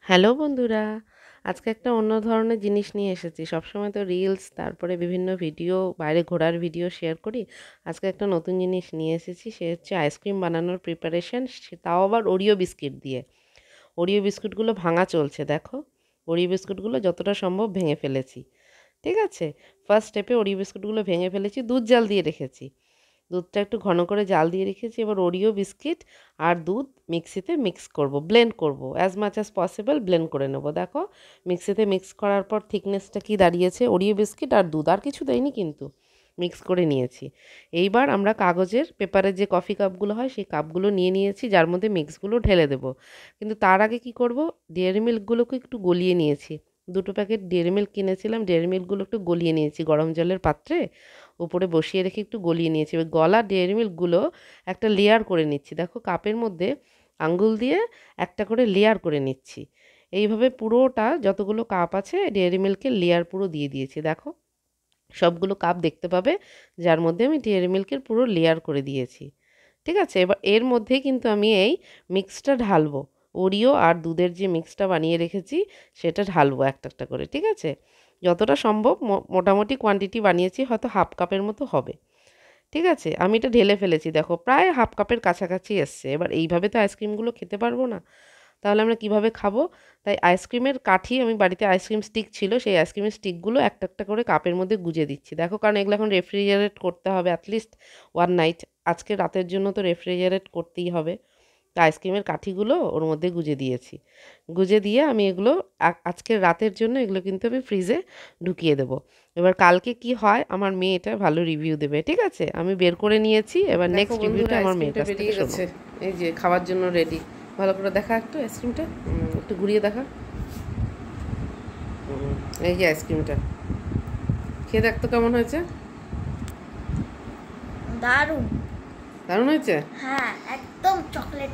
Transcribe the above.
Hello বন্ধুরা, আজকে একটা অন্য ধরনের জিনিস নিয়ে এসেছি। সবসময় তো রিলস তারপরে বিভিন্ন ভিডিও, বাইরে ঘোরার ভিডিও শেয়ার করি। আজকে একটা নতুন জিনিস নিয়ে এসেছি, সে হচ্ছে আইসক্রিম বানানোর প্রিপারেশন, তাও আবার ওরিও বিস্কিট দিয়ে। ওরিও বিস্কুটগুলো ভাঙা চলছে, দেখো। ওরিও বিস্কুটগুলো যতটা সম্ভব ভেঙে ফেলেছি। ঠিক আছে, ফার্স্ট স্টেপে ওরিও বিস্কুটগুলো ভেঙে ফেলেছি, দুধ জাল দিয়ে রেখেছি। দুধটা একটু ঘন করে জাল দিয়ে রেখেছি। এবার ওরিও বিস্কিট আর দুধ মিক্সিতে মিক্স করব, ব্লেন্ড করব, as much as possible blend করে নেব। দেখো মিক্সিতে মিক্স করার পর থিকনেসটা কি দাঁড়িয়েছে, ওরিও বিস্কিট আর দুধ, আর কিছু দেয়নি কিন্তু, মিক্স করে নিয়েছি। এইবার আমরা কাগজের পেপারের যে কফি কাপগুলো হয় সেই কাপগুলো নিয়ে নিয়েছি, যার মধ্যে মিক্সগুলো ঢেলে দেবো। কিন্তু তার আগে কি করব, ডেয়ারি মিল্কগুলোকে একটু গলিয়ে নিয়েছি। 2 প্যাকেট ডেয়ারি মিল্ক কিনেছিলাম, ডেয়ারি মিল্কগুলো একটু গলিয়ে নিয়েছি গরম জলের পাত্রে, উপরে বসিয়ে রেখে একটু গলিয়ে নিয়েছি। এবার গলা ডেয়ারি মিল্কগুলো একটা লেয়ার করে নিচ্ছি। দেখো কাপের মধ্যে আঙ্গুল দিয়ে একটা করে লেয়ার করে নিচ্ছি। এইভাবে পুরোটা যতগুলো কাপ আছে ডেয়ারি মিল্কের লেয়ার পুরো দিয়ে দিয়েছি। দেখো সবগুলো কাপ দেখতে পাবে, যার মধ্যে আমি ডেয়ারি মিল্কের পুরো লেয়ার করে দিয়েছি। ঠিক আছে, এবার এর মধ্যেই কিন্তু আমি এই মিক্সটা ঢালবো। ওরিও আর দুধের যে মিক্সটা বানিয়ে রেখেছি সেটা ঢালবো একটা একটা করে। ঠিক আছে, যতটা সম্ভব মোটামুটি কোয়ান্টিটি বানিয়েছি, হয়তো হাফ কাপের মতো হবে। ঠিক আছে, আমি এটা ঢেলে ফেলেছি, দেখো প্রায় হাফ কাপের কাছাকাছি এসছে। এবার এইভাবে তো আইসক্রিমগুলো খেতে পারবো না, তাহলে আমরা কিভাবে খাবো? তাই আইসক্রিমের কাঠি, আমি বাড়িতে আইসক্রিম স্টিক ছিল, সেই আইসক্রিমের স্টিকগুলো একটা একটা করে কাপের মধ্যে গুজে দিচ্ছি। দেখো, কারণ এগুলো এখন রেফ্রিজারেট করতে হবে অ্যাটলিস্ট 1 নাইট। আজকে রাতের জন্য তো রেফ্রিজারেট করতেই হবে। তো আইসক্রিমের কাঠিগুলো ওর মধ্যে গুজে দিয়েছি। গুজে দিয়ে আমি এগুলো আজকের রাতের জন্য এগুলো কিন্তু আমি ফ্রিজে ঢুকিয়ে দেবো। এবার কালকে কি হয় আমার মেয়ে এটা ভালো রিভিউ দেবে। ঠিক আছে, আমি বের করে নিয়েছি, এবার নেক্সট রিভিউটা আমার মেয়ের কাছ থেকে শোনো। এই যে খাওয়ার জন্য রেডি। ভালো করে দেখা একটু আইসক্রিমটা, একটু ঘুরিয়ে দেখা। এই যে আইসক্রিমটা, খেয়ে দেখ তো কেমন হয়েছে। দারুণ। দারুণ হয়েছে। হ্যাঁ, একদম চকলেট।